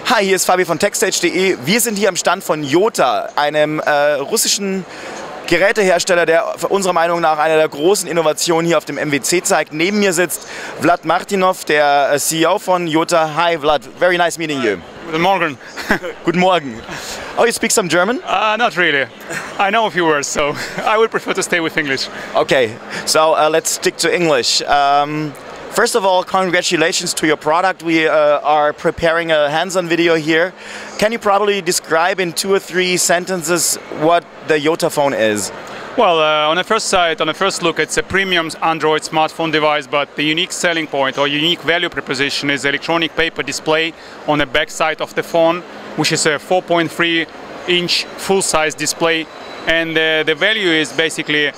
Hi, hier ist Fabi von TechStage.de. Wir sind hier am Stand von Yota, einem russischen Gerätehersteller, der unserer Meinung nach eine der großen Innovationen hier auf dem MWC zeigt. Neben mir sitzt Vlad Martynov, der CEO von Yota. Hi Vlad, very nice meeting you. Guten Morgen. Guten Morgen. Oh, you speak some German? Not really. I know a few words, so I would prefer to stay with English. Okay, so let's stick to English. First of all, congratulations to your product. We are preparing a hands-on video here. Can you probably describe in 2 or 3 sentences what the Yota phone is? Well, on the first look, it's a premium Android smartphone device, but the unique selling point or unique value proposition is electronic paper display on the back side of the phone, which is a 4.3-inch full-size display. And the value is basically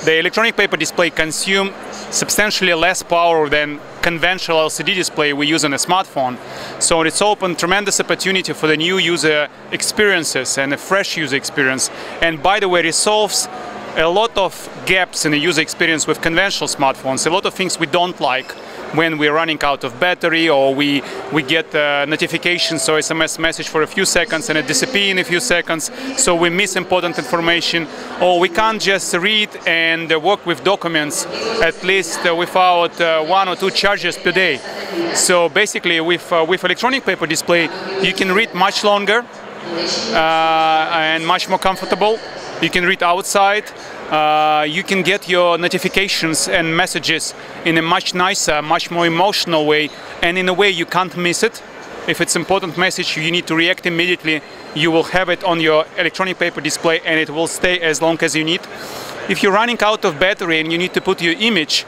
the electronic paper display consumes substantially less power than conventional LCD display we use on a smartphone. So it's opened tremendous opportunity for the new user experiences and a fresh user experience. And by the way, it solves a lot of gaps in the user experience with conventional smartphones, a lot of things we don't like when we're running out of battery, or we get notifications or SMS message for a few seconds and it disappears in a few seconds, so we miss important information, or we can't just read and work with documents at least without 1 or 2 charges per day. So basically with electronic paper display you can read much longer and much more comfortable. You can read outside. You can get your notifications and messages in a much nicer, much more emotional way, and in a way you can't miss it. If it's an important message, you need to react immediately. You will have it on your electronic paper display and it will stay as long as you need. If you're running out of battery and you need to put your image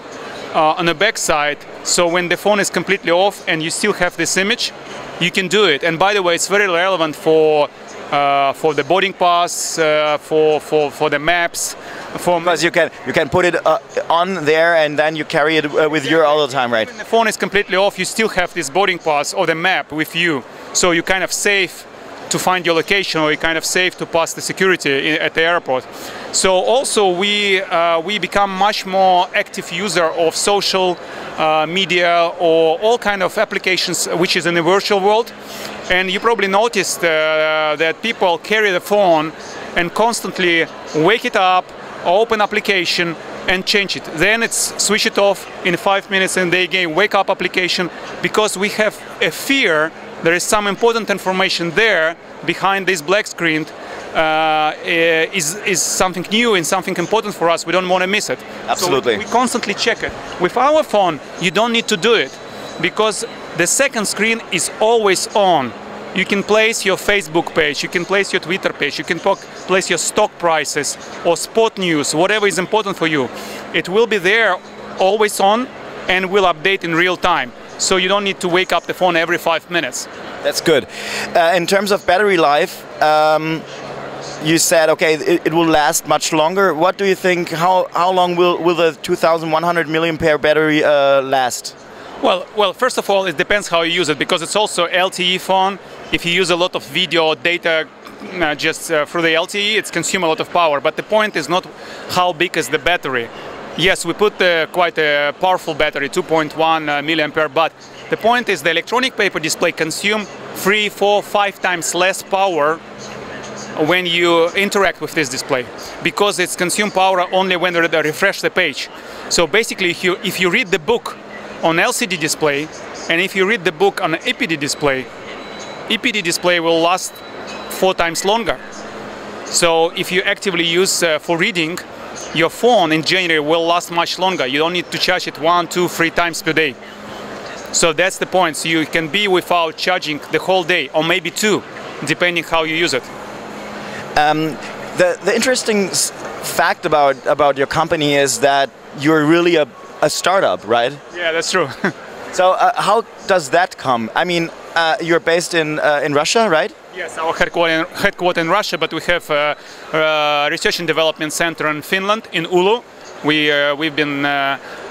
on the back side, so when the phone is completely off and you still have this image, you can do it. And by the way, it's very relevant for the boarding pass, for the maps. Because you can put it on there and then you carry it with you all the time, right? When the phone is completely off, you still have this boarding pass or the map with you, so you're kind of safe to find your location, or you're kind of safe to pass the security at the airport. So also we become much more active user of social media or all kind of applications which is in the virtual world. And you probably noticed that people carry the phone and constantly wake it up, open application and change it. Then it's switch it off in 5 minutes and they again wake up application, because we have a fear there is some important information there behind this black screen is something new and something important for us. We don't want to miss it. Absolutely. So we constantly check it. With our phone, you don't need to do it, because the second screen is always on. You can place your Facebook page, you can place your Twitter page, you can place your stock prices or spot news, whatever is important for you. It will be there, always on, and will update in real time. So you don't need to wake up the phone every 5 minutes. That's good. In terms of battery life, you said, okay, it will last much longer. What do you think, how long will the 2100 milliampere battery last? Well, first of all, it depends how you use it, because it's also LTE phone. If you use a lot of video or data just through the LTE, it consumes a lot of power. But the point is not how big is the battery. Yes, we put quite a powerful battery, 2.1 milliampere, but the point is the electronic paper display consumes 3, 4, 5 times less power when you interact with this display, because it's consumes power only when they refresh the page. So basically, if you read the book on LCD display and if you read the book on an EPD display will last 4 times longer. So if you actively use for reading, your phone in general will last much longer. You don't need to charge it 1, 2, 3 times per day. So that's the point. So you can be without charging the whole day, or maybe 2, depending how you use it. The interesting fact about your company is that you're really a startup, right? Yeah, that's true. So how does that come? I mean, you're based in Russia, right? Yes, our headquarters in Russia, but we have a research and development center in Finland, in Oulu. We've been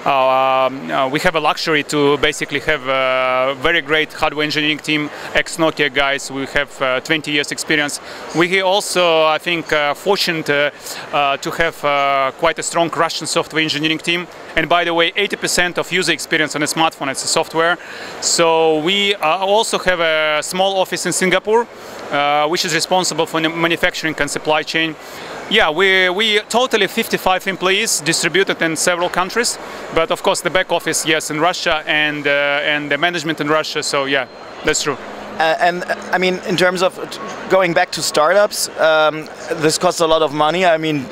we have a luxury to basically have a very great hardware engineering team, ex-Nokia guys. We have 20 years experience. We also, I think, fortunate to have quite a strong Russian software engineering team. And by the way, 80% of user experience on a smartphone is software. So we also have a small office in Singapore, which is responsible for the manufacturing and supply chain. Yeah, we totally 55 employees distributed in several countries, but of course the back office, yes, in Russia, and the management in Russia. So yeah, that's true. And I mean, in terms of going back to startups, this costs a lot of money. I mean,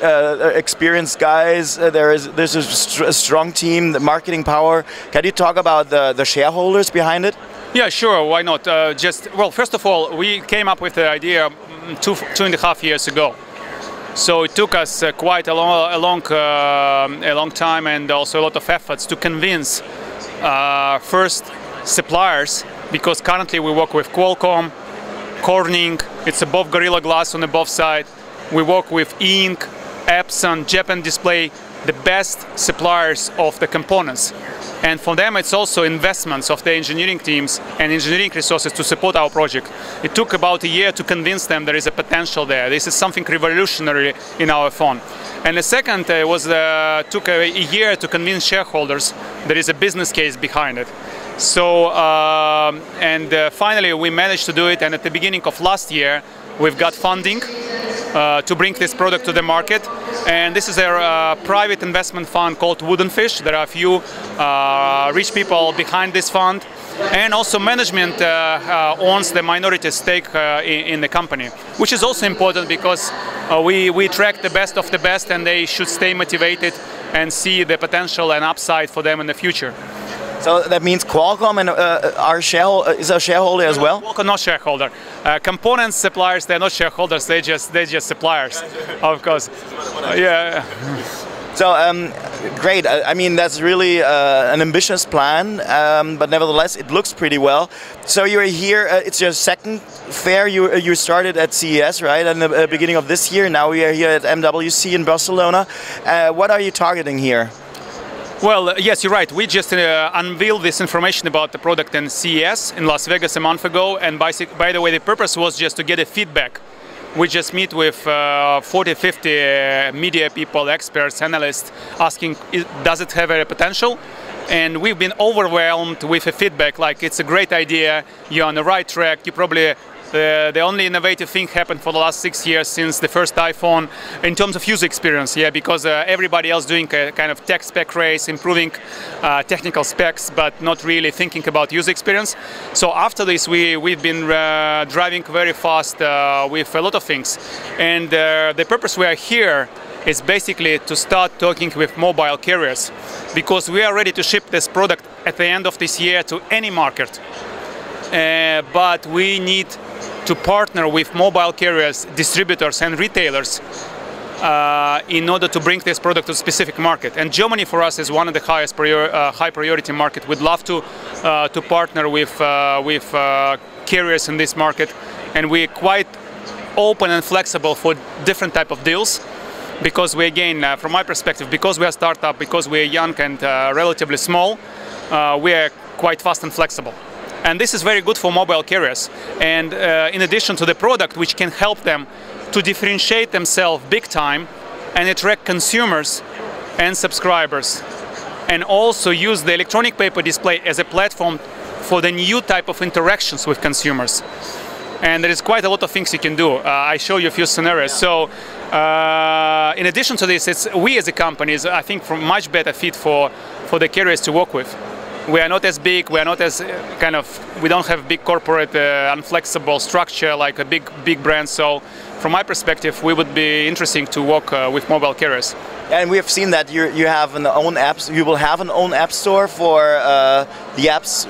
experienced guys. There's a strong team, the marketing power. Can you talk about the shareholders behind it? Yeah, sure. Why not? Well, first of all, we came up with the idea 2.5 years ago. So it took us quite a long time and also a lot of efforts to convince first suppliers, because currently we work with Qualcomm, Corning, it's above Gorilla Glass on the both side. We work with E-Ink, Epson, Japan Display, the best suppliers of the components. And for them it's also investments of the engineering teams and engineering resources to support our project. It took about a year to convince them there is a potential there. This is something revolutionary in our phone. And the second took a year to convince shareholders there is a business case behind it. So, finally we managed to do it, and at the beginning of last year we've got funding to bring this product to the market. And this is a private investment fund called Wooden Fish. There are a few rich people behind this fund, and also management owns the minority stake in the company, which is also important because we track the best of the best, and they should stay motivated and see the potential and upside for them in the future. So that means Qualcomm and is a shareholder as well? Qualcomm not shareholder. Component suppliers, they're not shareholders. They're just suppliers, of course. Yeah. So great. I mean, that's really an ambitious plan, but nevertheless, it looks pretty well. So you're here. It's your second fair. You started at CES, right, in the beginning of this year. Now we are here at MWC in Barcelona. What are you targeting here? Well, yes, you're right. We just unveiled this information about the product in CES in Las Vegas a month ago. And by the way, the purpose was just to get a feedback. We just meet with 40, 50 media people, experts, analysts, asking, does it have a potential? And we've been overwhelmed with a feedback like, it's a great idea, you're on the right track, you probably the only innovative thing happened for the last 6 years since the first iPhone in terms of user experience, yeah, because everybody else doing a kind of tech spec race, improving technical specs, but not really thinking about user experience. So after this, we've been driving very fast with a lot of things. And the purpose we are here is basically to start talking with mobile carriers, because we are ready to ship this product at the end of this year to any market. But we need to partner with mobile carriers, distributors and retailers in order to bring this product to a specific market. And Germany for us is one of the highest high priority market. We'd love to partner with carriers in this market, and we're quite open and flexible for different type of deals. Because we, again, from my perspective, because we are a startup, because we are young and relatively small, we are quite fast and flexible. And this is very good for mobile carriers. And in addition to the product, which can help them to differentiate themselves big time and attract consumers and subscribers, and also use the electronic paper display as a platform for the new type of interactions with consumers. And there is quite a lot of things you can do. I show you a few scenarios. So in addition to this, we as a company is, I think, much better fit for the carriers to work with. We are not as big, we are not as we don't have big corporate unflexible structure like a big brand. So from my perspective, we would be interesting to work with mobile carriers. And we have seen that you have an own apps. You will have an own app store for the apps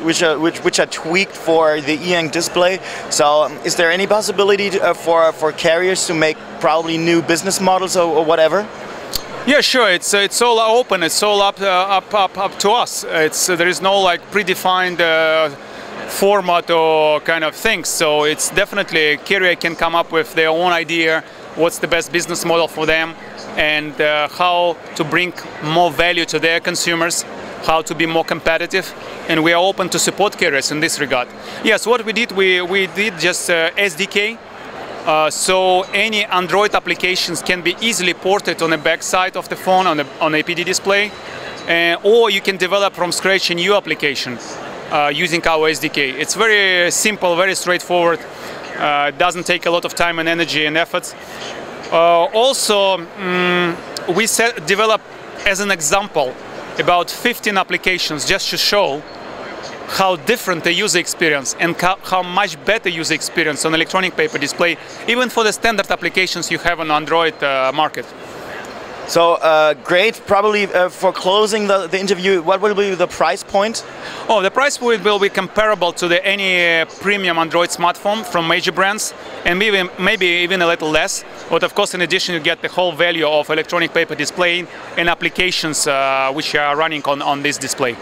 which are tweaked for the E-Ink display. So is there any possibility for carriers to make probably new business models or whatever? Yeah, sure. It's all open. It's all up to us. There is no like predefined format or kind of things. So it's definitely carrier can come up with their own idea. What's the best business model for them, and how to bring more value to their consumers how to be more competitive, and we are open to support carriers in this regard. Yes, what we did just SDK. So any Android applications can be easily ported on the back side of the phone on APD display, or you can develop from scratch a new application using our SDK. It's very simple, very straightforward. It doesn't take a lot of time and energy and efforts. Also, we develop as an example about 15 applications just to show how different the user experience and how much better user experience on electronic paper display, even for the standard applications you have on Android market. So great. Probably for closing the interview, what will be the price point? Oh, the price point will be comparable to any premium Android smartphone from major brands, and maybe even a little less. But of course, in addition, you get the whole value of electronic paper display and applications which are running on this display.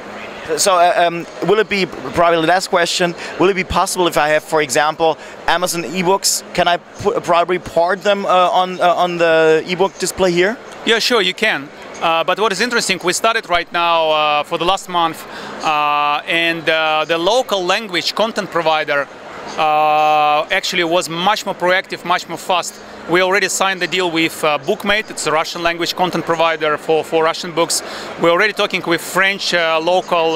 So will it be, probably the last question, will it be possible if I have, for example, Amazon ebooks, can I probably port them on the ebook display here? Yeah, sure, you can. But what is interesting, we started right now for the last month, and the local language content provider actually was much more proactive, much more fast. We already signed the deal with Bookmate. It's a Russian language content provider for Russian books. We're already talking with French local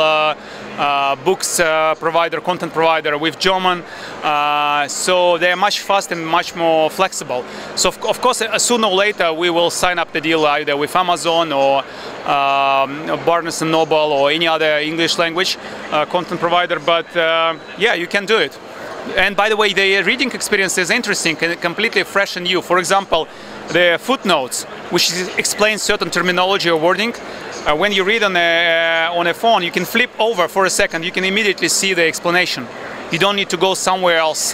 books provider, content provider, with German. So they're much faster and much more flexible. So of course, sooner or later, we will sign up the deal either with Amazon or Barnes & Noble or any other English language content provider. But yeah, you can do it. And by the way, the reading experience is interesting and completely fresh and new. For example, the footnotes, which explains certain terminology or wording. When you read on a phone, you can flip over for a second. You can immediately see the explanation. You don't need to go somewhere else.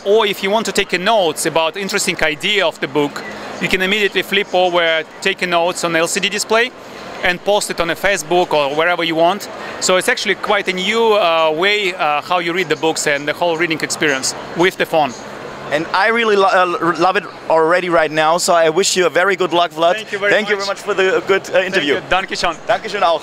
Or if you want to take a notes about interesting idea of the book, you can immediately flip over, take a notes on the LCD display, and post it on a Facebook or wherever you want. So it's actually quite a new way how you read the books and the whole reading experience with the phone. And I really love it already right now, so I wish you a very good luck, Vlad. Thank you very much. Thank you very much for the good interview. Danke schön. Dankeschön auch.